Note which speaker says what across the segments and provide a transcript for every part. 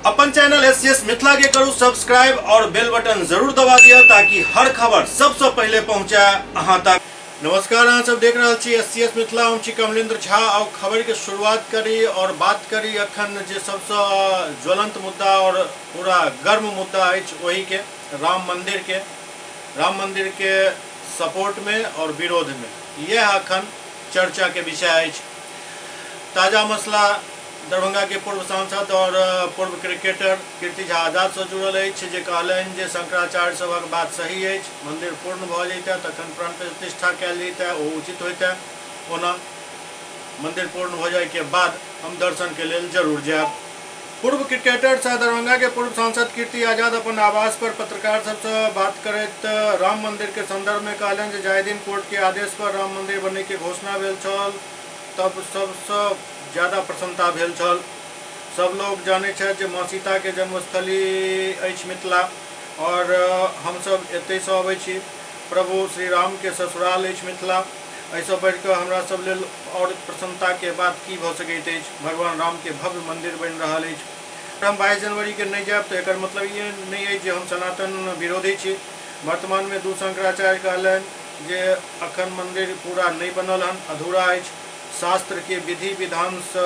Speaker 1: अपन channel SCS Mithila के करू subscribe और बेल बटन जरूर दबा दिया ताकि हर खबर सबसे पहले पहुंचे अहां तक। नमस्कार, अहाँ सब देख रहे छी एससीएस मिथिला। हम छी कमलेंद्र झा और खबर के शुरुआत करी और बात करी अखन जे सबसे ज्वलंत मुद्दा और पूरा गर्म मुद्दा अछि वही के राम मंदिर के सपोर्ट में और विरोध में यह अखन चर्चा के विषय अछि। ताजा मसला दरभंगा के पूर्व सांसद और पूर्व क्रिकेटर कीर्ति झा आजाद से जुड़ल अछि जे कहलनि जे शंकराचार्य सभक बात सही अछि, मंदिर पूर्ण भ जैते तखन प्राण प्रतिष्ठा कयल जैते ओ उचित होइते, ओना मंदिर पूर्ण भ जाय के बाद हम दर्शन के लेल जरूर जायब। पूर्व क्रिकेटर सह दरभंगा के पूर्व सांसद कीर्ति आजाद अपन आवास पर पत्रकार सबसे बात करैत राम मंदिर के संदर्भ में कहलनि जे जाहि दिन कोर्ट के आदेश पर राम मंदिर बनै के घोषणा भेल छल तब सबसे ज्यादा प्रसन्नता भेल छल। सब लोग जाने छथि जे माँ सीता के जन्मस्थली अछि मिथिला और हम सब एतय से अबै छी। प्रभु श्री राम के ससुराल अछि मिथिला। ऐसे बढ़ के हमरा सब लेल और प्रसन्नता के बात की भ सकैत अछि। भगवान राम के भव्य मंदिर बनि रहल अछि। हम 22 जनवरी के नहीं जायब तो एकर मतलब ये नहीं है जे हम सनातन विरोधी छी। वर्तमान में दू शंकराचार्य कहलनि जे अखन मंदिर पूरा नहीं बनल हन, अधूरा अछि। शास्त्र के विधि विधान से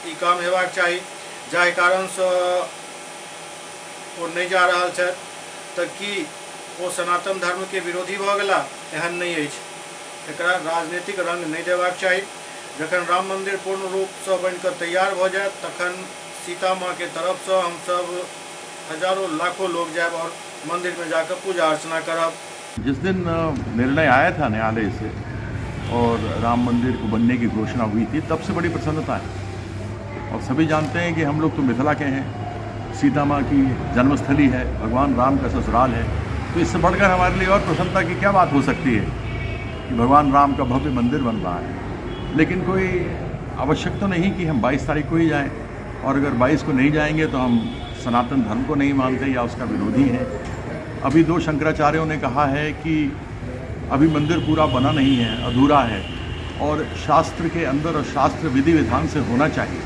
Speaker 1: ई काम हेबाक चाही, जाहि कारण से वो नहीं जा रहल छथि तऽ कि वो सनातन धर्म के विरोधी भ गेला? एहन नहीं अछि। एकरा राजनीतिक रंग नहीं देबाक चाही। जखन राम मंदिर पूर्ण रूप से बनकर तैयार भ जायत तखन सीता माँ के तरफ से हम सब हजारों लाखों लोग जायब और मंदिर में जाकर पूजा अर्चना करब।
Speaker 2: जिस दिन निर्णय आया था न्यायालय से और राम मंदिर को बनने की घोषणा हुई थी तब से बड़ी प्रसन्नता है। और सभी जानते हैं कि हम लोग तो मिथिला के हैं, सीता माँ की जन्मस्थली है, भगवान राम का ससुराल है, तो इससे बढ़कर हमारे लिए और प्रसन्नता की क्या बात हो सकती है कि भगवान राम का भव्य मंदिर बन रहा है। लेकिन कोई आवश्यक तो नहीं कि हम 22 तारीख को ही जाएँ, और अगर 22 को नहीं जाएंगे तो हम सनातन धर्म को नहीं मानते या उसका विरोधी हैं। अभी 2 शंकराचार्यों ने कहा है कि अभी मंदिर पूरा बना नहीं है, अधूरा है और शास्त्र के अंदर और शास्त्र विधि विधान से होना चाहिए।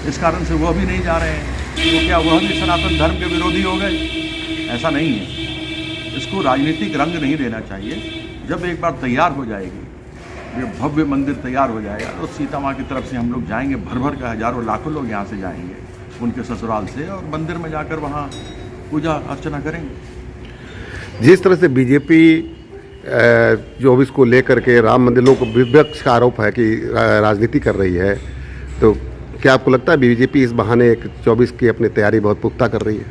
Speaker 2: इस कारण से वह भी नहीं जा रहे हैं। तो क्या वह भी सनातन धर्म के विरोधी हो गए? ऐसा नहीं है। इसको राजनीतिक रंग नहीं देना चाहिए। जब एक बार तैयार हो जाएगी, ये भव्य मंदिर तैयार हो जाएगा तो सीता माँ की तरफ से हम लोग जाएंगे, भर भर का हजारों लाखों लोग यहाँ से जाएंगे उनके ससुराल से और मंदिर में जाकर वहाँ पूजा अर्चना करेंगे।
Speaker 3: जिस तरह से बीजेपी 24 को लेकर के राम मंदिर, लोगों को विपक्ष का आरोप है कि राजनीति कर रही है, तो क्या आपको लगता है बीजेपी इस बहाने 24 की अपनी तैयारी बहुत पुख्ता कर रही है?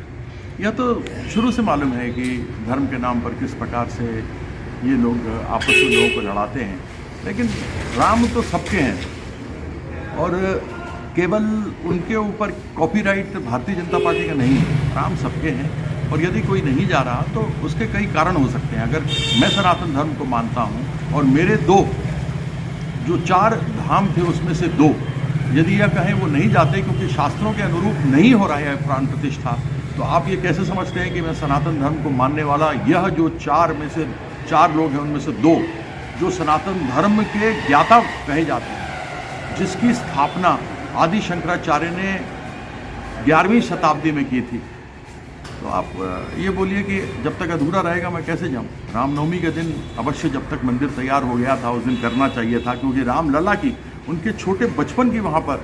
Speaker 2: यह तो शुरू से मालूम है कि धर्म के नाम पर किस प्रकार से ये लोग आपस में लोगों को लड़ाते हैं। लेकिन राम तो सबके हैं और केवल उनके ऊपर कॉपीराइट भारतीय जनता पार्टी का नहीं है। राम सबके हैं और यदि कोई नहीं जा रहा तो उसके कई कारण हो सकते हैं। अगर मैं सनातन धर्म को मानता हूँ और मेरे 2 जो 4 धाम थे उसमें से 2 यदि यह कहें वो नहीं जाते क्योंकि शास्त्रों के अनुरूप नहीं हो रहा है प्राण प्रतिष्ठा, तो आप ये कैसे समझते हैं कि मैं सनातन धर्म को मानने वाला यह जो 4 में से 4 लोग हैं उनमें से 2 जो सनातन धर्म के ज्ञाता कहे जाते हैं, जिसकी स्थापना आदि शंकराचार्य ने 11वीं शताब्दी में की थी, तो आप ये बोलिए कि जब तक अधूरा रहेगा मैं कैसे जाऊँ? रामनवमी के दिन अवश्य जब तक मंदिर तैयार हो गया था उस दिन करना चाहिए था, क्योंकि रामलला की उनके छोटे बचपन की वहाँ पर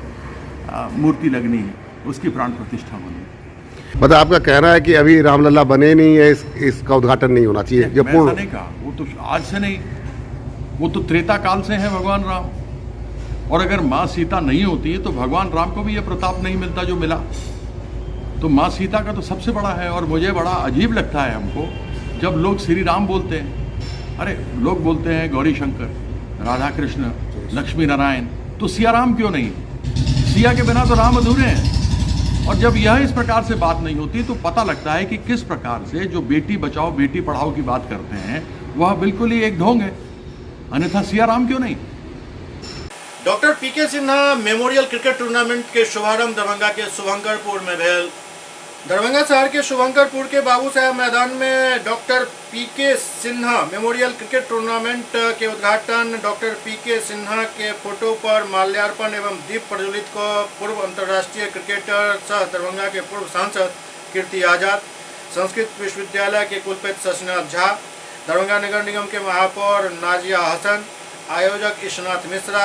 Speaker 2: मूर्ति लगनी है, उसकी प्राण प्रतिष्ठा होनी है।
Speaker 3: मतलब आपका कहना है कि अभी रामलला बने नहीं है, इसका उद्घाटन नहीं होना चाहिए? जब
Speaker 2: पूर्ण नहीं कहा, वो तो आज से नहीं, वो तो त्रेता काल से है भगवान राम। और अगर माँ सीता नहीं होती तो भगवान राम को भी ये प्रताप नहीं मिलता जो मिला। तो माँ सीता का तो सबसे बड़ा है। और मुझे बड़ा अजीब लगता है हमको जब लोग श्री राम बोलते हैं। अरे लोग बोलते हैं गौरी शंकर, राधा कृष्ण, लक्ष्मी नारायण, तो सिया राम क्यों नहीं? सिया के बिना तो राम अधूरे हैं। और जब यह इस प्रकार से बात नहीं होती तो पता लगता है कि किस प्रकार से जो बेटी बचाओ बेटी पढ़ाओ की बात करते हैं वह बिल्कुल ही एक ढोंग है, अन्यथा सिया राम क्यों नहीं?
Speaker 1: डॉक्टर पीके सिन्हा मेमोरियल क्रिकेट टूर्नामेंट के शुभारंभ दरभंगा के शुभंकरपुर में भेल। दरभंगा शहर के शुभंकरपुर के बाबू साहब मैदान में डॉक्टर पीके सिन्हा मेमोरियल क्रिकेट टूर्नामेंट के उद्घाटन, डॉक्टर पीके सिन्हा के फोटो पर माल्यार्पण एवं दीप प्रज्वलित को पूर्व अंतर्राष्ट्रीय क्रिकेटर सह दरभंगा के पूर्व सांसद कीर्ति आजाद, संस्कृत विश्वविद्यालय के कुलपति शशिनाथ झा, दरभंगा नगर निगम के महापौर नाजिया हसन, आयोजक ईशनाथ मिश्रा,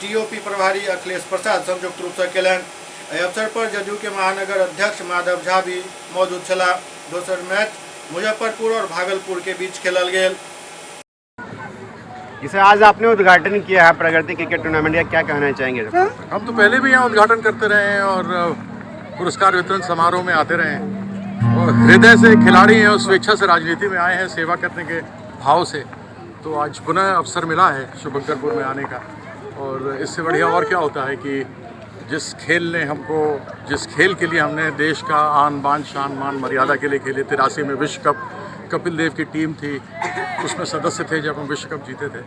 Speaker 1: टीओपी प्रभारी अखिलेश प्रसाद संयुक्त रूप से केलन। एहि अवसर पर जदयू के महानगर अध्यक्ष माधव झा भी मौजूद छला। दोसर मैच मुजफ्फरपुर और भागलपुर के बीच खेलल गेल।
Speaker 4: इसे आज आपने उद्घाटन किया है प्रगति क्रिकेट टूर्नामेंट का, क्या कहना चाहेंगे?
Speaker 2: हम तो पहले भी यहाँ उद्घाटन करते रहे हैं और पुरस्कार वितरण समारोह में आते रहे हैं और हृदय से खिलाड़ी हैं और स्वेच्छा से राजनीति में आए हैं सेवा करने के भाव से। तो आज पुनः अवसर मिला है शुभंकरपुर में आने का और इससे बढ़िया और क्या होता है कि जिस खेल के लिए हमने देश का आन बान शान मान मर्यादा के लिए खेले, 83 में विश्व कप कपिल देव की टीम थी, उसमें सदस्य थे जब हम विश्व कप जीते थे,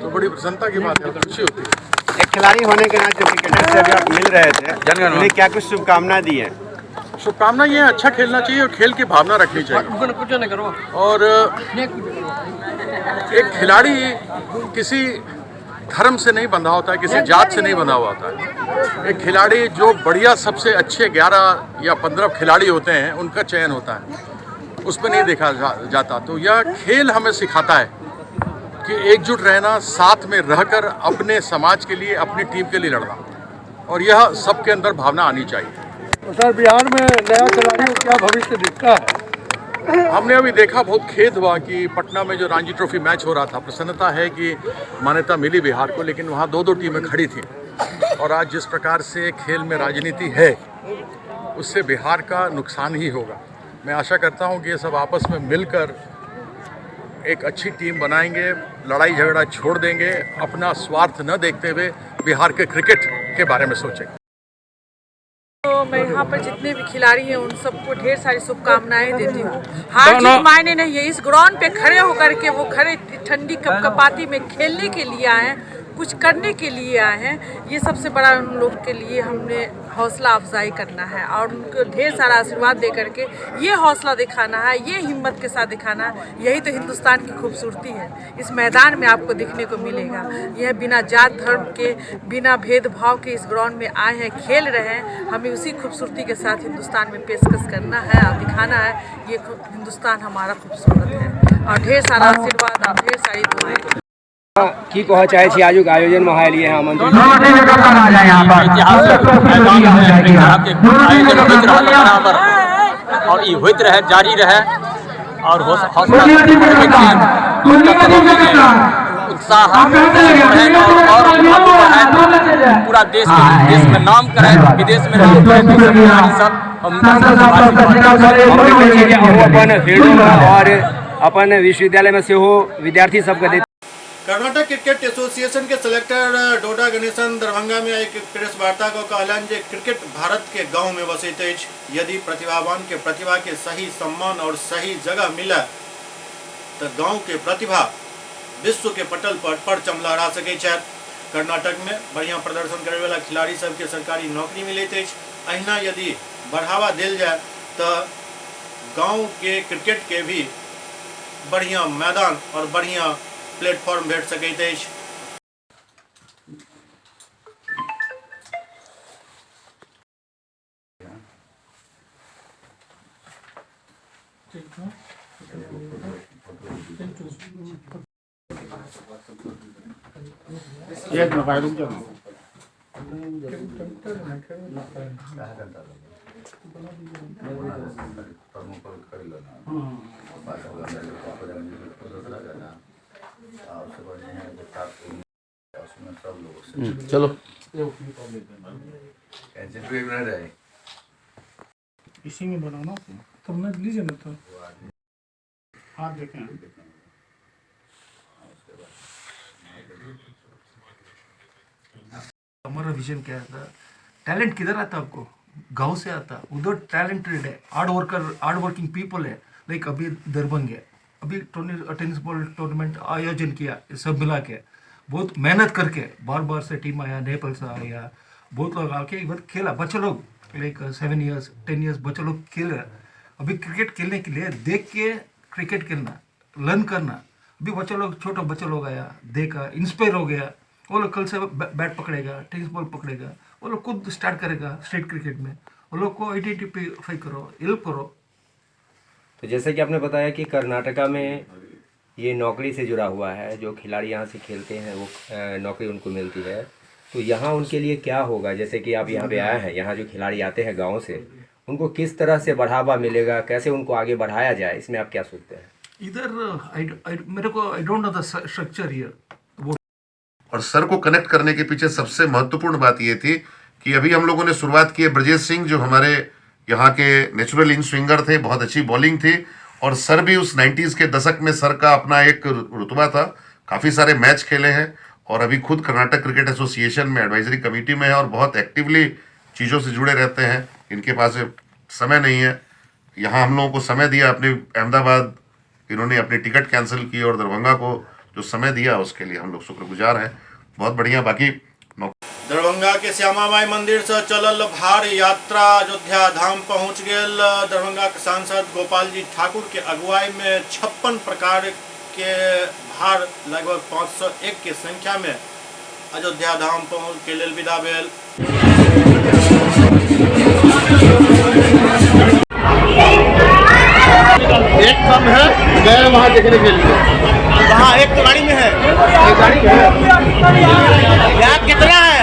Speaker 2: तो बड़ी प्रसन्नता की बात है, खुशी होती है।
Speaker 4: एक खिलाड़ी होने के नाते क्रिकेटर से भी आप मिल रहे थे, उन्हें क्या कुछ शुभकामनाएं दी हैं?
Speaker 2: शुभकामना ये है, अच्छा खेलना चाहिए और खेल की भावना रखनी चाहिए। और एक खिलाड़ी किसी धर्म से नहीं बंधा होता है, किसी जात से नहीं बंधा हुआ होता है। एक खिलाड़ी जो बढ़िया सबसे अच्छे 11 या 15 खिलाड़ी होते हैं उनका चयन होता है, उसमें नहीं देखा जाता। तो यह खेल हमें सिखाता है कि एकजुट रहना, साथ में रहकर अपने समाज के लिए, अपनी टीम के लिए लड़ना, और यह सबके अंदर भावना आनी चाहिए।
Speaker 5: तो सर, बिहार में नया खिलाड़ी क्या भविष्य दिखता है?
Speaker 2: हमने अभी देखा, बहुत खेद हुआ कि पटना में जो रणजी ट्रॉफी मैच हो रहा था, प्रसन्नता है कि मान्यता मिली बिहार को, लेकिन वहाँ 2-2 टीमें खड़ी थी। और आज जिस प्रकार से खेल में राजनीति है, उससे बिहार का नुकसान ही होगा। मैं आशा करता हूँ कि ये सब आपस में मिलकर एक अच्छी टीम बनाएंगे, लड़ाई झगड़ा छोड़ देंगे, अपना स्वार्थ न देखते हुए बिहार के क्रिकेट के बारे में सोचेंगे।
Speaker 6: तो मैं यहाँ पर जितने भी खिलाड़ी हैं उन सबको ढेर सारी शुभकामनाएं देती हूँ। हार जीत मायने नहीं है, इस ग्राउंड पे खड़े होकर के वो खड़े ठंडी कपकपाती में खेलने के लिए आए हैं, कुछ करने के लिए आए हैं। ये सबसे बड़ा उन लोग के लिए हमने हौसला अफजाई करना है और उनको ढेर सारा आशीर्वाद दे करके ये हौसला दिखाना है, ये हिम्मत के साथ दिखाना है। यही तो हिंदुस्तान की खूबसूरती है, इस मैदान में आपको देखने को मिलेगा। यह बिना जात धर्म के, बिना भेदभाव के इस ग्राउंड में आए हैं, खेल रहे हैं। हमें उसी खूबसूरती के साथ हिंदुस्तान में पेशकश करना है और दिखाना है ये हिंदुस्तान हमारा खूबसूरत है। और ढेर सारा आशीर्वाद और ढेर सारी दुआएं।
Speaker 7: की कह चाहे छी आजुक आयोजन में आयल है आमंत्रित
Speaker 8: और ई होइत रहे, जारी रहे और हौसला उत्साह पूरा देश में नाम करे, विदेश में
Speaker 7: और अपन विश्वविद्यालय में से हो विद्यार्थी सबके।
Speaker 1: कर्नाटक क्रिकेट एसोसिएशन के सेलेक्टर डोडा गणेशन दरभंगा में एक प्रेस वार्ता को कहलन जे क्रिकेट भारत के गांव में बसैत अछि। यदि प्रतिभावान के प्रतिभा के सही सम्मान और सही जगह मिले तो गांव के प्रतिभा विश्व के पटल पर परचम लहरा सकै छथि। कर्नाटक में बढ़िया प्रदर्शन करे वाला खिलाड़ी सबके सरकारी नौकरी मिलैत अछि। अहिना यदि बढ़ावा देल जाए तो गांव के क्रिकेट के भी बढ़िया मैदान और बढ़िया प्लेटफॉर्म भेट सकैत अछि।
Speaker 5: एक मोबाइल रुक जाओ।
Speaker 3: चलो
Speaker 5: इसी में बनाना तो मैं लीजिए ना, तो आप देखें।
Speaker 9: हमारा विजन क्या था, टैलेंट किधर आता आपको? गांव से आता। उधर टैलेंटेड है, हार्ड वर्किंग पीपल है। लाइक अभी दरभंगा अभी टेनिस बॉल टूर्नामेंट आयोजन किया, सब मिला के बहुत मेहनत करके बार बार से टीम आया, नेपाल से आया, बहुत लोग आके एक बार खेला। बच्चे लोग लाइक 7 years 10 years बच्चे लोग खेल रहे हैं। अभी क्रिकेट खेलने के लिए देख के क्रिकेट खेलना, लर्न करना। अभी बच्चे लोग, छोटा बच्चा लोग आया, देखा, इंस्पायर हो गया, वो लोग कल से बैट पकड़ेगा, टेनिस बॉल पकड़ेगा, वो लोग खुद स्टार्ट करेगा स्ट्रीट क्रिकेट में। वो लोग को आइडेंटिफाई करो, हेल्प करो।
Speaker 7: तो जैसे कि आपने बताया कि कर्नाटका में ये नौकरी से जुड़ा हुआ है, जो खिलाड़ी यहाँ से खेलते हैं वो नौकरी उनको मिलती है, तो यहाँ उनके लिए क्या होगा? जैसे कि आप यहाँ पे आए हैं, यहाँ जो खिलाड़ी आते हैं गाँव से, उनको किस तरह से बढ़ावा मिलेगा, कैसे उनको आगे बढ़ाया जाए, इसमें आप क्या सोचते हैं?
Speaker 9: इधर मेरे को I don't know the structure here.
Speaker 10: और सर को कनेक्ट करने के पीछे सबसे महत्वपूर्ण बात ये थी कि अभी हम लोगों ने शुरुआत की है, ब्रजेश सिंह जो हमारे यहाँ के नेचुरल इन स्विंगर थे, बहुत अच्छी बॉलिंग थी, और सर भी उस 90s के दशक में सर का अपना एक रुतबा था, काफ़ी सारे मैच खेले हैं, और अभी खुद कर्नाटक क्रिकेट एसोसिएशन में एडवाइजरी कमेटी में है और बहुत एक्टिवली चीज़ों से जुड़े रहते हैं। इनके पास समय नहीं है, यहाँ हम लोगों को समय दिया, अपनी अहमदाबाद इन्होंने अपनी टिकट कैंसिल की और दरभंगा को जो समय दिया उसके लिए हम लोग शुक्रगुजार हैं। बहुत बढ़िया। बाकी
Speaker 1: दरभंगा के श्यामा माई मंदिर से चलल भार यात्रा अयोध्या धाम पहुंच गेल। दरभंगा के सांसद गोपाल जी ठाकुर के अगुवाई में 56 प्रकार के भार लगभग 501 के संख्या में अयोध्या धाम पहुंच के लेल विदा भेल।
Speaker 3: एक कम है, गए वहाँ देखने के लिए।
Speaker 1: वहाँ एक तो गाड़ी में है,
Speaker 3: गाड़ी है
Speaker 1: यार कितना है?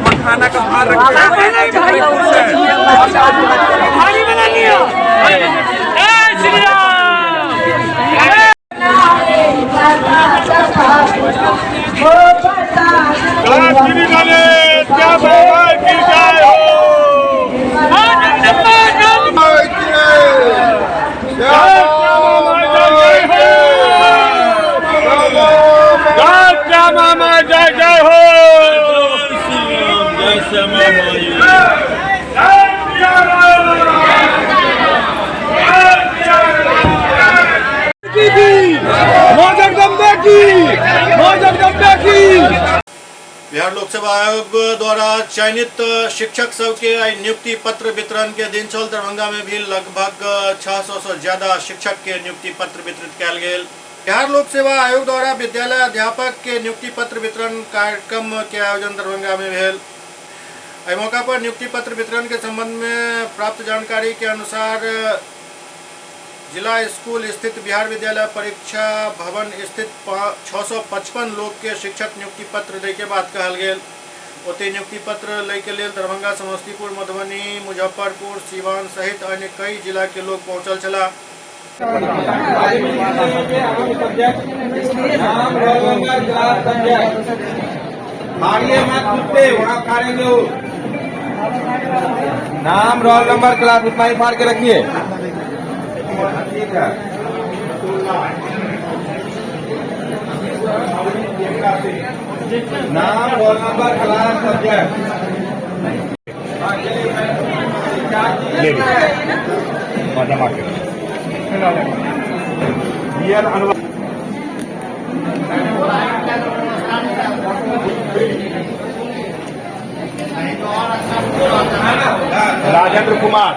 Speaker 8: मखाना का भार रखा
Speaker 1: बिहार लोकसेवा आयोग द्वारा चयनित शिक्षक सब के नियुक्ति पत्र वितरण के दिन चल दरभंगा में भी लगभग 600 से ज्यादा शिक्षक के नियुक्ति पत्र वितरित कयल गेल। बिहार लोक सेवा आयोग द्वारा विद्यालय अध्यापक के नियुक्ति पत्र वितरण कार्यक्रम के आयोजन दरभंगा में भेल। एहि मौका पर नियुक्ति पत्र वितरण के संबंध में प्राप्त जानकारी के अनुसार जिला स्कूल स्थित बिहार विद्यालय परीक्षा भवन स्थित 655 लोग के शिक्षक नियुक्ति पत्र दे के बात कहल गेल। ओते नियुक्ति पत्र ले के लेल दरभंगा, समस्तीपुर, मधुबनी, मुजफ्फरपुर, सीवान सहित अन्य कई जिला के लोग पहुंचल छला।
Speaker 8: नाम, रोल नंबर, क्लास उतना ही फाड़ के रखिए। नाम, roll number, class, subject.
Speaker 10: Rajendra Kumar,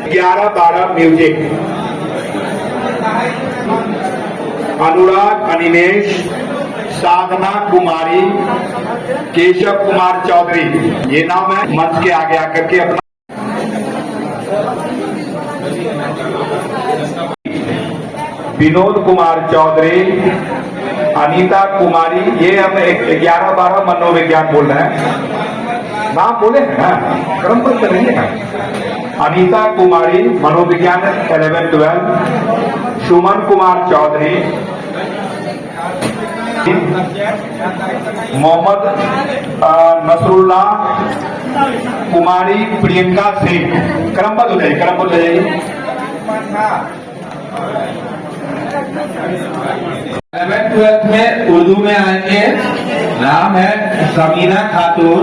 Speaker 11: ग्यारह 12 म्यूजिक, अनुराग अनिमेश, साधना कुमारी, केशव कुमार चौधरी, ये नाम है। मंच के आगे आकर के अपना विनोद कुमार चौधरी, अनीता कुमारी, ये हम 11-12 मनोविज्ञान बोल रहे हैं। नाम बोले हैं ना, क्रम पर चलेंगे ना। अनीता कुमारी मनोविज्ञान 11-12, सुमन कुमार चौधरी, मोहम्मद नसरुल्लाह, कुमारी प्रियंका सिंह। क्रमबद्ध हो जाइए।
Speaker 12: 11th-12th में उर्दू में आएंगे। नाम है समीना खातून।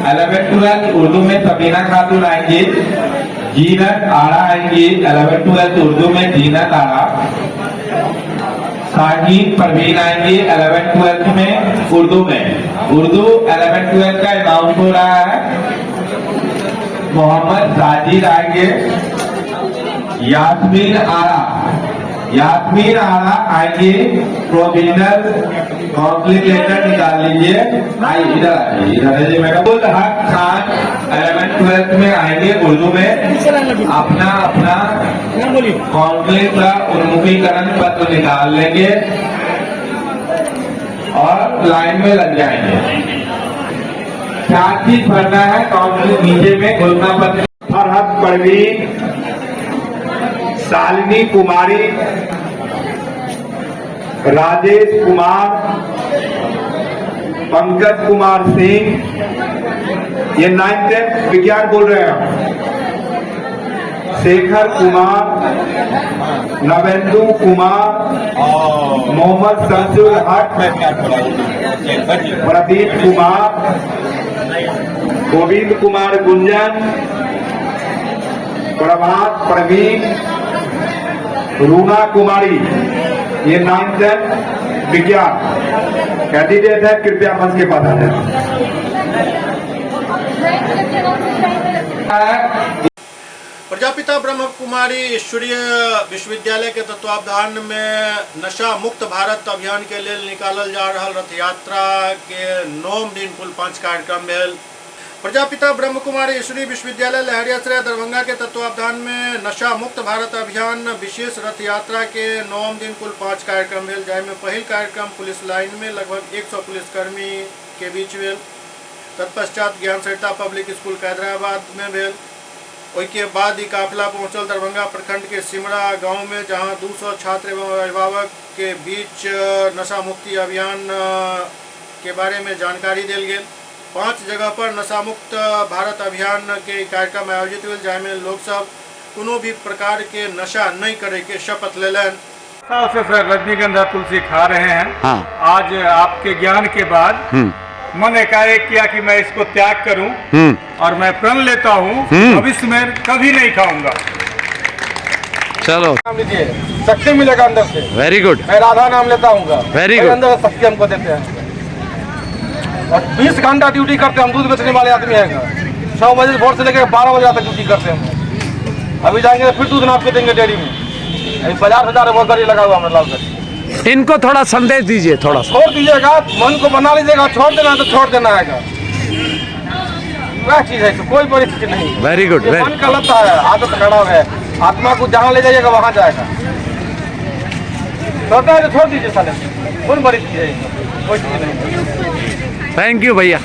Speaker 12: 11th-12th उर्दू में समीना खातून आएंगी। जीनत आड़ा आएंगी। 11th-12th उर्दू में जीनत आड़ा। साहिद परवीन आएंगी 11th-12th में उर्दू में। उर्दू 11th-12th का अनाउंस हो रहा है। मोहम्मद साजिद आएंगे। यास्मीन आरा आएंगे। प्रोविजनल काउंसलिंग लेटर निकाल लीजिए। आइए इधर आइए मैडम। हक खान 11th-12th में आएंगे उर्दू में। अपना काउंसलिंग का उन्मुखीकरण पत्र निकाल लेंगे और लाइन में लग जाएंगे। 4 चीज भरना है काउंसलिंग नीचे में घोषणा पत्र।
Speaker 11: फरहत परवीन, शालिनी कुमारी, राजेश कुमार, पंकज कुमार सिंह, ये 9th विज्ञान बोल रहे हैं। शेखर कुमार, नवेंदु कुमार, मोहम्मद शमसुल हक, प्रदीप कुमार, गोविंद कुमार गुंजन, प्रभात प्रवीण, रूना कुमारी, ये 9th विज्ञान कैंडिडेट है। कृपया मंच के पास आ जाए।
Speaker 1: प्रजापिता ब्रह्म कुमारी ईश्वरीय विश्वविद्यालय के तत्वावधान में नशा मुक्त भारत अभियान के लिए निकालल जा रहा रथ यात्रा के 9 दिन कुल 5 कार्यक्रम भेल। प्रजापिता ब्रह्म कुमारी ईश्वरीय विश्वविद्यालय लहरियासराय दरभंगा के तत्वावधान में नशा मुक्त भारत अभियान विशेष रथ यात्रा के 9 दिन कुल 5 कार्यक्रम भेल, जाहिमे पहिल कार्यक्रम पुलिस लाइन में लगभग 100 पुलिसकर्मी के बीच भेल। तत्पश्चात ज्ञान सरिता पब्लिक स्कूल कैदराबाद में भेल। उसके बाद ही काफिला पहुंचल दरभंगा प्रखंड के सिमरा गांव में, जहां 200 छात्र एवं अभिभावक के बीच नशा मुक्ति अभियान के बारे में जानकारी दिल गई। 5 जगह पर नशा मुक्त भारत अभियान के कार्यक्रम आयोजित हुए, जाहिमे लोग सब कोनो भी प्रकार के नशा नहीं करे के शपथ लेलन।
Speaker 13: से सर रजनीगंधा तुलसी खा रहे हैं।
Speaker 3: हाँ।
Speaker 13: आज आपके ज्ञान के बाद मन एकाएक किया कि मैं इसको त्याग करूं और मैं प्रण लेता हूं भविष्य में कभी नहीं खाऊंगा।
Speaker 3: चलो
Speaker 12: नाम लीजिए, शक्ति मिलेगा अंदर से।
Speaker 3: Very good.
Speaker 12: मैं राधा नाम लेता हूँ।
Speaker 3: Very good.
Speaker 12: अंदर से शक्ति हमको देते हैं। और 20 घंटा ड्यूटी करते हैं हम। दूध बेचने वाले आदमी हैं। 6 बजे भोर से लेकर 12 बजे तक ड्यूटी करते हैं। अभी जाएंगे तो फिर दूध नाप के देंगे डेयरी में। अभी 50,000 वो गाड़ी लगा हुआ मतलब सर।
Speaker 3: इनको थोड़ा संदेश दीजिए, थोड़ा सा
Speaker 12: छोड़ दीजिएगा, मन को बना लीजिएगा। छोड़ देना तो छोड़ देना है। क्या चीज है, कोई बड़ी चीज नहीं।
Speaker 3: Very good.
Speaker 12: मन का लता है, आदत खराब है। आत्मा को जहाँ ले जाइएगा वहाँ जाएगा। छोड़ता है तो छोड़ दीजिए साले, कोई बड़ी चीज है, कोई चीज नहीं।
Speaker 3: थैंक यू भैया।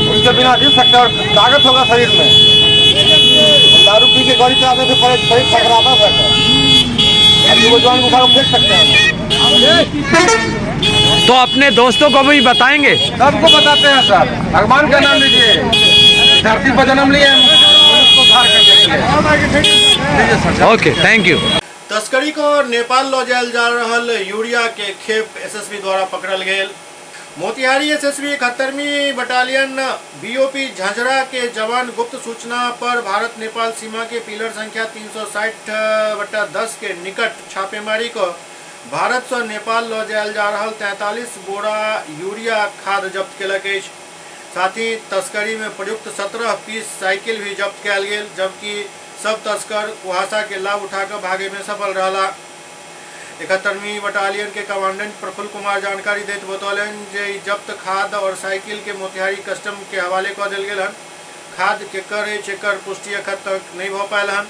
Speaker 12: उनके बिना जी सकते और ताकत होगा शरीर में। दारू पी के गाड़ी चलाने से शरीर खराब है। वो जवान को देख सकते हैं।
Speaker 3: तो अपने दोस्तों को भी बताएंगे?
Speaker 12: सबको बताते हैं सर। भगवान का नाम लीजिए। धरती पर जन्म लिए उसको उद्धार करने के लिए।
Speaker 3: Okay, thank you.
Speaker 1: तस्करी को नेपाल लो जायल जा रहल यूरिया के खेप एसएसबी द्वारा पकड़ल गेल। मोतिहारी एसएसबी 71वीं बटालियन बीओपी झांझरा के जवान गुप्त सूचना पर भारत नेपाल सीमा के पिलर संख्या 360/10 के निकट छापेमारी को भारत से नेपाल लो जायल जा रहल 43 बोरा यूरिया खाद जब्त कयलक अछि। साथ ही तस्करी में प्रयुक्त 17 पीस साइकिल भी जब्त कयल गेल, जबकि सब तस्कर कुहासा के लाभ उठाकर भागे में सफल रहा। 71वीं बटालियन के कमांडेंट प्रफुल्ल कुमार जानकारी देते बतौलन जे जब्त खाद और साइकिल के मोतिहारी कस्टम के हवाले कर दिल गेल हन। खाद के कर एकर पुष्टि अखन तक नहीं हो पायल हन।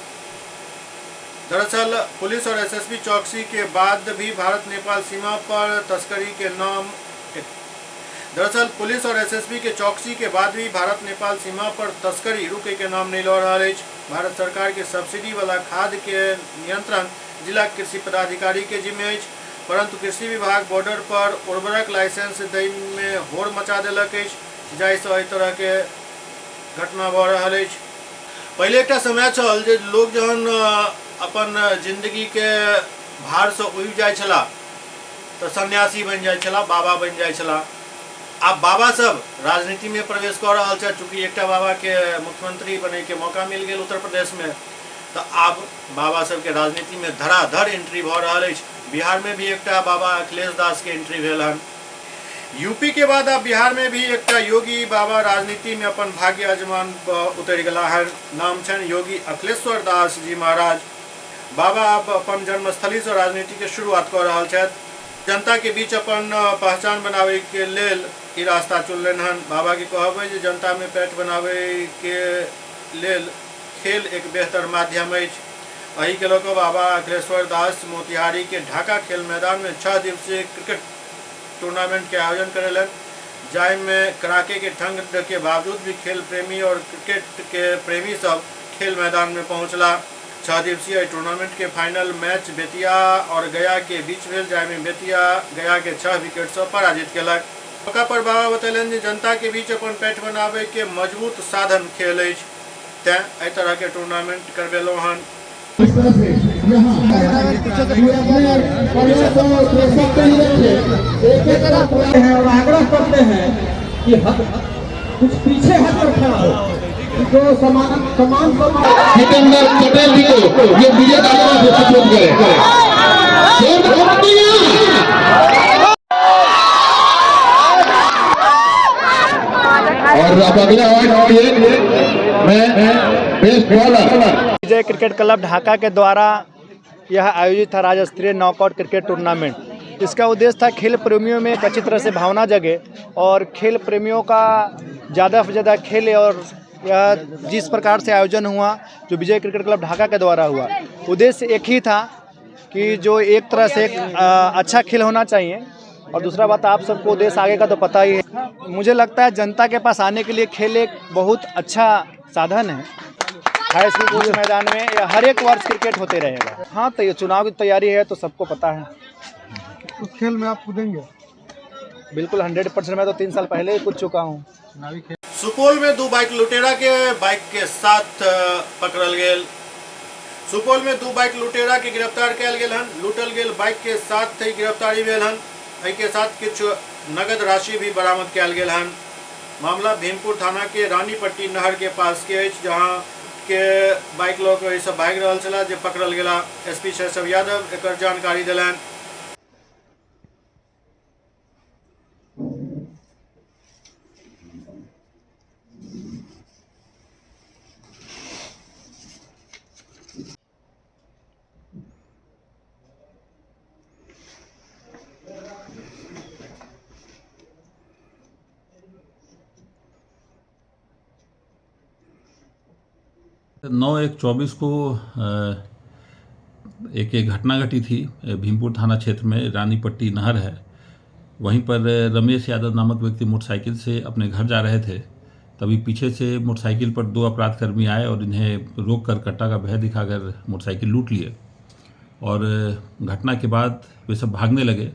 Speaker 1: दरअसल पुलिस और एसएसबी चौकसी के बाद भी भारत नेपाल सीमा पर तस्करी के नाम दरअसल पुलिस और एसएसबी के चौकसी के बाद भी भारत नेपाल सीमा पर तस्करी रुके के नाम नहीं लऽ रहल अछि। भारत सरकार के सब्सिडी वाला खाद के नियंत्रण जिला कृषि पदाधिकारी के जिम्मे अछि, परंतु कृषि विभाग बॉर्डर पर उर्वरक लाइसेंस दै में होड़ मचा देलक अछि, जाहिसँ एहि तरह के घटना भऽ रहल अछि। पहले एक समय छल जे लोग जहन अपन जिंदगी के भार से उबि जाय छला तो सन्यासी बन जाय छला, बाबा बन जाय छला। आब बाबा सब राजनीति में प्रवेश कर रहा है, चूँकि एक बाबा के मुख्यमंत्री बने के मौका मिल गया उत्तर प्रदेश में, तो आब बाबा सब के राजनीति में धड़ाधड़ एंट्री भ रहा है। बिहार में भी एक बाबा अखिलेश दास के एंट्री भेल हन। यूपी के बाद अब बिहार में भी एक योगी बाबा राजनीति में अपन भाग्य आजमान उतर गला है। नाम छन योगी अखिलेश्वर दास जी महाराज। बाबा अब अपन जन्मस्थली से राजनीति के शुरुआत कर रहा है। जनता के बीच अपन पहचान बनावे के लेल ई रास्ता चुनलन हन। बाबा के कहबे जे जनता में पेट बनावे के लेल खेल एक बेहतर माध्यम अछि। एहि के लऽ कऽ बाबा अखिलेश्वर दास मोतिहारी के ढाका खेल मैदान में 6 दिवसीय क्रिकेट टूर्नामेंट के आयोजन करेलन, जाहि में कड़ाके के ठंड के बावजूद भी खेल प्रेमी और क्रिकेट के प्रेमी सब खेल मैदान में पहुंचला। 6 दिवसीय टूर्नामेंट के फाइनल मैच बेतिया और गया के बीच भेल, जाहि में बेतिया गया के 6 विकेट से पराजित केलक। मौका पर बाबा बतैलन जे जनता के बीच अपन पेट बनावे के मजबूत साधन खेल अछि, तें एहि तरह के टूर्नामेंट करबेलहुँ हन।
Speaker 12: आग्रह करते हैं कि कुछ पीछे हटकर खड़ा हो, जो समान जितेंद्र पटेल जी को ये विजय दावा से सपोर्ट करें। और अब अगला मैं बेस्ट बॉलर
Speaker 14: विजय क्रिकेट क्लब ढाका के द्वारा यह आयोजित था राज्य स्तरीय नॉकआउट क्रिकेट टूर्नामेंट। इसका उद्देश्य था खेल प्रेमियों में एक अच्छी तरह से भावना जगे और खेल प्रेमियों का ज़्यादा से ज़्यादा खेले। और यह जिस प्रकार से आयोजन हुआ जो विजय क्रिकेट क्लब ढाका के द्वारा हुआ, उद्देश्य एक ही था कि जो एक तरह से एक अच्छा खेल होना चाहिए। और दूसरा बात, आप सबको उद्देश्य आगे का तो पता ही है। मुझे लगता है जनता के पास आने के लिए खेल एक बहुत अच्छा साधन है। हाई स्कूल के मैदान में हर एक वर्ष क्रिकेट होते रहेगा। हाँ, तो ये चुनाव की तैयारी है तो सबको पता है।
Speaker 5: उस खेल में आप कूदेंगे?
Speaker 14: बिल्कुल 100%। मैं तो 3 साल पहले ही कूद चुका हूँ।
Speaker 1: सुपौल में 2 बाइक लुटेरा के बाइक के साथ पकड़ल गेल। सुपौल में 2 बाइक लुटेरा के गिरफ्तार कयल गेल हन। लूटल गेल बाइक के साथ ही गिरफ्तारी भेल हन। एहि के साथ किछु नगद राशि भी बरामद कयल गेल हन। मामला भीमपुर थाना के रानीपट्टी नहर के पास के अछि, जहां के बाइक लऽ कऽ सब भागि रहल छला जे पकड़ल गेला। एसपी शैशव यादव एकर जानकारी देलनि।
Speaker 15: नौ 1/24 को एक घटना घटी थी भीमपुर थाना क्षेत्र में। रानीपट्टी नहर है, वहीं पर रमेश यादव नामक व्यक्ति मोटरसाइकिल से अपने घर जा रहे थे। तभी पीछे से मोटरसाइकिल पर 2 अपराधकर्मी आए और इन्हें रोक कर कट्टा का भय दिखाकर मोटरसाइकिल लूट लिए। और घटना के बाद वे सब भागने लगे,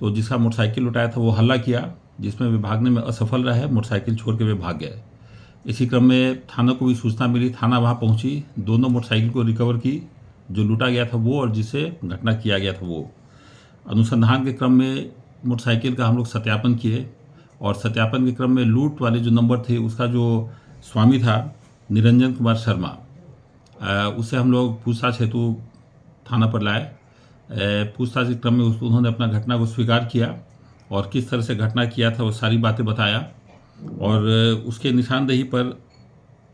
Speaker 15: तो जिसका मोटरसाइकिल लुटाया था वो हल्ला किया, जिसमें वे भागने में असफल रहे। मोटरसाइकिल छोड़ के वे भाग गए। इसी क्रम में थाना को भी सूचना मिली। थाना वहाँ पहुँची, दोनों मोटरसाइकिल को रिकवर की, जो लूटा गया था वो और जिसे घटना किया गया था वो। अनुसंधान के क्रम में मोटरसाइकिल का हम लोग सत्यापन किए और सत्यापन के क्रम में लूट वाले जो नंबर थे उसका जो स्वामी था निरंजन कुमार शर्मा, उससे हम लोग पूछताछ हेतु थाना पर लाए। पूछताछ के क्रम में उन्होंने अपना घटना को स्वीकार किया और किस तरह से घटना किया था वो सारी बातें बताया। और उसके निशानदेही पर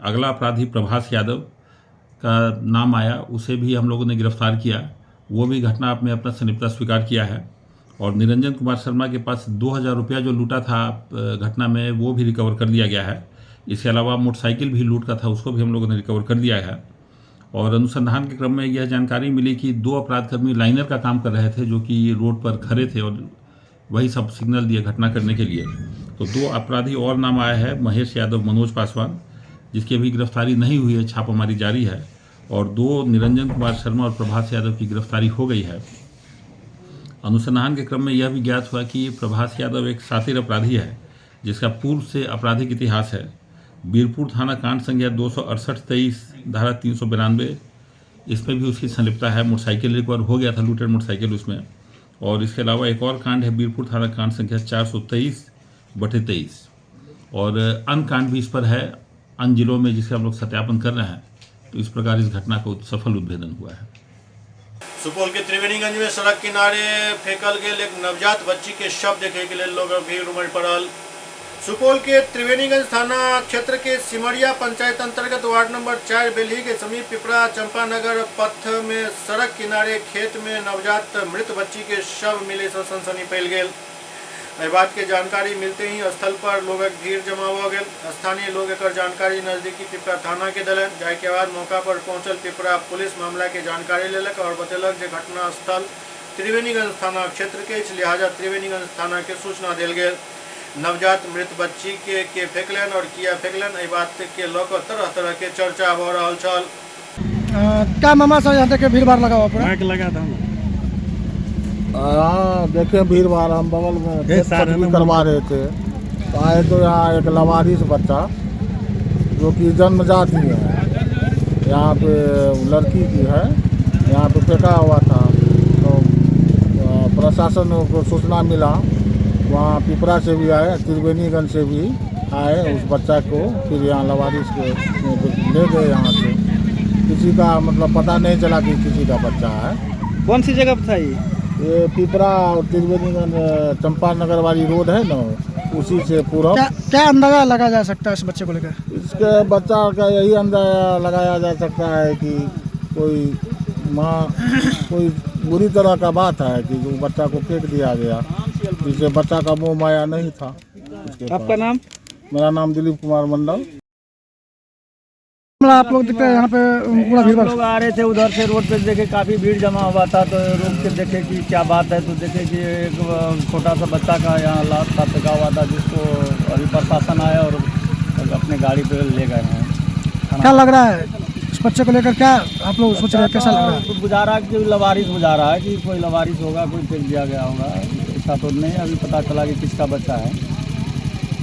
Speaker 15: अगला अपराधी प्रभास यादव का नाम आया, उसे भी हम लोगों ने गिरफ्तार किया। वो भी घटना में अपना संलिप्तता स्वीकार किया है। और निरंजन कुमार शर्मा के पास 2000 रुपया जो लूटा था घटना में, वो भी रिकवर कर लिया गया है। इसके अलावा मोटरसाइकिल भी लूट का था, उसको भी हम लोगों ने रिकवर कर दिया है। और अनुसंधान के क्रम में यह जानकारी मिली कि 2 अपराधकर्मी लाइनर का काम कर रहे थे, जो कि रोड पर खड़े थे और वही सब सिग्नल दिए घटना करने के लिए। तो 2 अपराधी और नाम आया है, महेश यादव, मनोज पासवान, जिसकी अभी गिरफ्तारी नहीं हुई है, छापामारी जारी है। और 2 निरंजन कुमार शर्मा और प्रभास यादव की गिरफ्तारी हो गई है। अनुसंधान के क्रम में यह भी ज्ञात हुआ कि प्रभास यादव एक शातिर अपराधी है जिसका पूर्व से आपराधिक इतिहास है। बीरपुर थाना कांड संख्या 268-23 धारा 392, इसमें भी उसकी संलिप्तता है। मोटरसाइकिल रिकवर हो गया था, लूटेड मोटरसाइकिल उसमें। और इसके अलावा एक और कांड है बीरपुर थाना कांड संख्या 423/23, और अन्य कांड भी इस पर है अन्य जिलों में, जिसका हम लोग सत्यापन कर रहे हैं। तो इस प्रकार इस घटना को सफल उद्भेदन हुआ है।
Speaker 1: सुपौल के त्रिवेणीगंज में सड़क किनारे फेंकल गेल एक नवजात बच्ची के शव देखे के लिए लोग भीड़ उमड़ पड़ल। सुपौल के त्रिवेणीगंज थाना क्षेत्र के सिमरिया पंचायत अंतर्गत वार्ड नंबर 4 बेल्ही के समीप पिपरा चंपानगर पथ में सड़क किनारे खेत में नवजात मृत बच्ची के शव मिले से सनसनी फैल गई। एहि बात के जानकारी मिलते ही स्थल पर लोगक भीड़ जमा हो गए। स्थानीय लोग एक जानकारी नजदीकी पिपरा थाना के दिलन, जाय के बाद मौका पर पहुंचल पिपरा पुलिस मामला के जानकारी लेलक और बतेलक जे घटना स्थल त्रिवेणीगंज थाना क्षेत्र के, लिहाजा त्रिवेणीगंज थाना के सूचना दिल गई। नवजात मृत बच्ची के फेंकलन और किया फेंकलन, एहि बात के लोग तरह तरह के चर्चा हो रहा छल।
Speaker 5: क्या मामा सर यहाँ तक भीड़ भाड़ लगा हुआ पूरा?
Speaker 13: लगा था।
Speaker 5: देखिए भीड़ भाड़, हम बगल में करवा रहे थे तो आए तो यहाँ एक लवारिस बच्चा जो कि जन्मजात ही है, यहाँ पे लड़की की है, यहाँ पे फेंका हुआ था। तो प्रशासन को सूचना मिला, वहाँ पिपरा से भी आए, त्रिवेणीगंज से भी आए, उस बच्चा को फिर यहाँ लवारिस के ले गए। यहाँ से किसी का मतलब पता नहीं चला कि किसी का बच्चा है।
Speaker 14: कौन सी जगह पर था
Speaker 5: ये पिपरा और त्रिवेणीगंज चंपानगर वाली रोड है ना, उसी से पूरा। क्या अंदाजा लगा जा सकता है इस बच्चे को लेकर? इसके बच्चा का यही अंदाजा लगाया जा सकता है कि कोई माँ कोई बुरी तरह का बात है कि जो बच्चा को फेंक दिया गया, जिससे बच्चा का मोह माया नहीं था।
Speaker 14: आपका नाम?
Speaker 5: मेरा नाम दिलीप कुमार मंडल। आप लोग देखते हैं यहाँ पे पूरा भीड़
Speaker 14: लोग आ रहे थे उधर से, रोड पे देखे काफ़ी भीड़ जमा हुआ था, तो रोक के देखे कि क्या बात है। तो देखे कि एक छोटा सा बच्चा का यहाँ लाश था फेंका हुआ था, जिसको अभी प्रशासन आया और अपने गाड़ी पे ले गए हैं।
Speaker 5: क्या लग रहा है इस बच्चे को लेकर, क्या आप लोग सोच रहे हैं, कैसा लग रहा है?
Speaker 14: बुझा रहा है कि लवारिस बुझा रहा है कि कोई लवारिस होगा, कोई फेंक दिया गया होगा, ऐसा तो नहीं अभी पता चला कि किसका बच्चा है।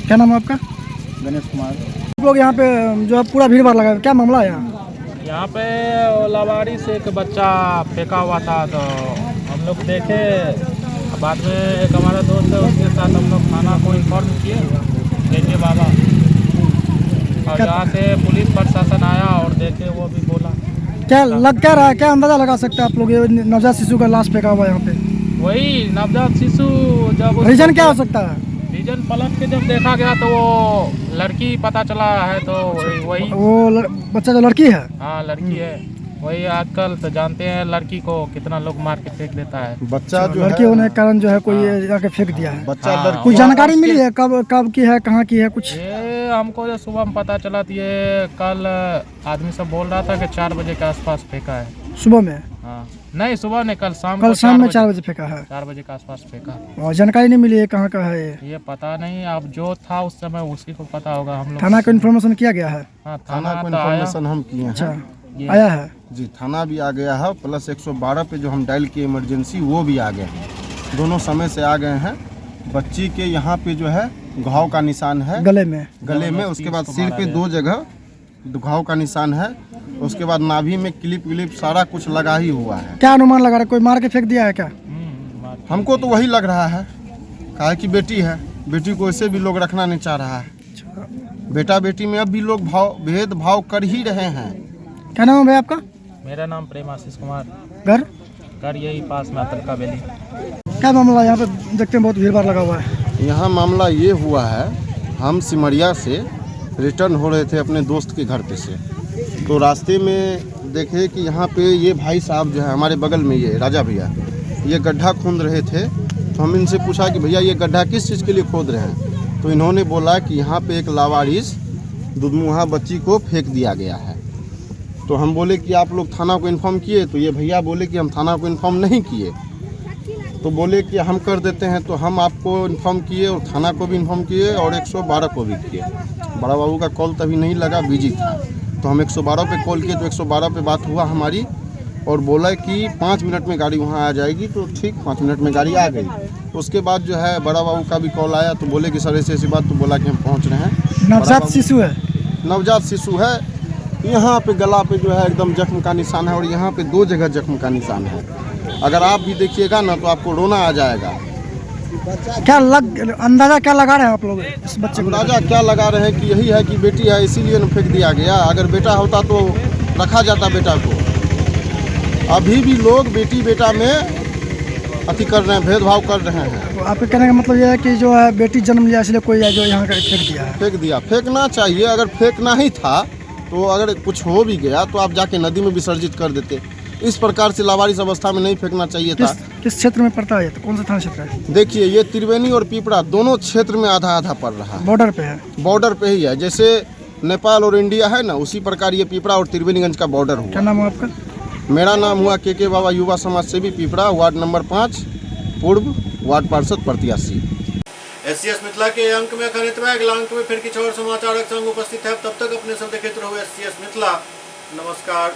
Speaker 5: क्या नाम है आपका?
Speaker 14: गणेश कुमार।
Speaker 5: लोग यहाँ पे जो पूरा भीड़ भाड़ लगा, क्या मामला है
Speaker 8: यहाँ पे? लवारिस एक बच्चा फेंका हुआ था, तो हम लोग देखे, बाद में एक हमारा दोस्त है, उसके साथ हम लोग थाना को इन्फॉर्म किए, देखे बाबा, और यहाँ से पुलिस प्रशासन आया और देखे, वो भी बोला।
Speaker 5: क्या लग क्या रहा है, क्या अंदाजा लगा सकते हैं आप लोग, ये नवजात शिशु का लाश फेंका हुआ है यहाँ पे?
Speaker 8: वही नवजात शिशु, जब
Speaker 5: रीजन क्या हो सकता है?
Speaker 8: रीजन पलट के जब देखा गया तो वो लड़की पता चला है, तो वही
Speaker 5: वो बच्चा जो लड़की है?
Speaker 8: हाँ लड़की है। वही आजकल तो जानते हैं लड़की को कितना लोग मार के फेंक देता है।
Speaker 5: बच्चा जो लड़की होने के कारण जो है कोई जाके फेंक दिया है।
Speaker 8: बच्चा
Speaker 5: कुछ जानकारी मिली है कब की है, कहाँ की है कुछ?
Speaker 8: ये हमको जो सुबह में पता चला, तो ये कल आदमी सब बोल रहा था कि 4 बजे के आसपास फेंका है।
Speaker 5: सुबह में?
Speaker 8: हाँ नहीं, सुबह नहीं, कल शाम
Speaker 5: में 4 बजे फेंका है।
Speaker 8: 4 बजे के आसपास फेंका।
Speaker 5: और जानकारी नहीं मिली है कहाँ का है
Speaker 8: ये पता नहीं, अब जो था उस समय उसी को पता होगा। हम लोग
Speaker 5: थाना को इन्फॉर्मेशन किया गया है?
Speaker 8: हाँ,
Speaker 11: थाना को इन्फॉर्मेशन हम किए हैं।
Speaker 5: अच्छा, आया है
Speaker 11: जी, थाना भी आ गया है, प्लस 112 पे जो हम डायल किए इमरजेंसी, वो भी आ गए हैं, दोनों समय से आ गए हैं। बच्ची के यहाँ पे जो है घाव का निशान है, गले में, उसके बाद सिर पे 2 जगह घाव का निशान है, उसके बाद नाभि में क्लिप सारा कुछ लगा ही हुआ है।
Speaker 5: क्या अनुमान लगा रहा है, कोई मार के फेंक दिया है क्या?
Speaker 11: हमको तो वही लग रहा है, कहा कि बेटी है, बेटी को ऐसे भी लोग रखना नहीं चाह रहा है। बेटा बेटी में अब भी लोग भेदभाव कर ही रहे हैं।
Speaker 5: क्या नाम है भाई आपका?
Speaker 8: मेरा नाम प्रेम आशीष कुमार।
Speaker 5: घर
Speaker 8: यही पास में अतरका बेली।
Speaker 5: क्या मामला यहाँ पे देखते हैं बहुत भीड़ भाड़ लगा हुआ है?
Speaker 11: यहाँ मामला ये हुआ है, हम सिमरिया से रिटर्न हो रहे थे अपने दोस्त के घर पे से, तो रास्ते में देखे कि यहाँ पे ये भाई साहब जो है हमारे बगल में, ये राजा भैया, ये गड्ढा खोद रहे थे। तो हम इनसे पूछा कि भैया ये गड्ढा किस चीज़ के लिए खोद रहे हैं? तो इन्होंने बोला कि यहाँ पे एक लावारिस दुधमुहा बच्ची को फेंक दिया गया है। तो हम बोले कि आप लोग थाना को इन्फॉर्म किए? तो ये भैया बोले कि हम थाना को इन्फॉर्म नहीं किए। तो बोले कि हम कर देते हैं, तो हम आपको इन्फॉर्म किए और थाना को भी इन्फॉर्म किए और 112 को भी किए। बड़ा बाबू का कॉल तभी नहीं लगा, बिजी था, तो हम 112 पे कॉल किए, तो 112 पे बात हुआ हमारी और बोला कि 5 मिनट में गाड़ी वहाँ आ जाएगी। तो ठीक 5 मिनट में गाड़ी आ गई। तो उसके बाद जो है बड़ा बाबू का भी कॉल आया, तो बोले कि सर ऐसी बात, तो बोला कि हम पहुँच रहे हैं।
Speaker 14: नवजात शिशु है,
Speaker 11: नवजात शिशु है। यहाँ पे गला पे जो है एकदम जख्म का निशान है और यहाँ पे 2 जगह जख्म का निशान है। अगर आप भी देखिएगा ना तो आपको रोना आ जाएगा।
Speaker 14: अंदाजा क्या लगा रहे हैं आप लोग इस बच्चे को?
Speaker 11: अंदाजा क्या लगा रहे हैं कि यही है कि बेटी है इसीलिए न फेंक दिया गया। अगर बेटा होता तो रखा जाता बेटा को। अभी भी लोग बेटी बेटा में अति कर रहे हैं, भेदभाव कर रहे हैं।
Speaker 14: तो आपके कहने का मतलब यह है कि जो है बेटी जन्म लिया इसलिए कोई है जो यहाँ का फेंक दिया है?
Speaker 11: फेंक दिया, फेंकना चाहिए। अगर फेंकना ही था तो अगर कुछ हो भी गया तो आप जाके नदी में विसर्जित कर देते। इस प्रकार से लावारिस अवस्था में नहीं फेंकना चाहिए था।
Speaker 14: किस क्षेत्र में पड़ता है? तो कौन सा थाना क्षेत्र है?
Speaker 11: देखिए ये त्रिवेणी और पिपरा दोनों क्षेत्र में आधा आधा पड़ रहा है।
Speaker 14: बॉर्डर पे है?
Speaker 11: बॉर्डर पे ही है, जैसे नेपाल और इंडिया है ना, उसी प्रकार ये पिपरा और त्रिवेणीगंज का बॉर्डर हुआ।
Speaker 14: क्या नाम हुआ आपका?
Speaker 11: मेरा नाम हुआ के बाबा, युवा समाज सेवी, पिपरा, वार्ड नंबर 5, पूर्व वार्ड पार्षद प्रत्याशी।
Speaker 1: SCS मिथिला के अंक में खनित में अगला अंक में फिर किसी और समाचारक संग उपस्थित है। तब तक अपने सब देखते रहो SCS मिथिला। नमस्कार।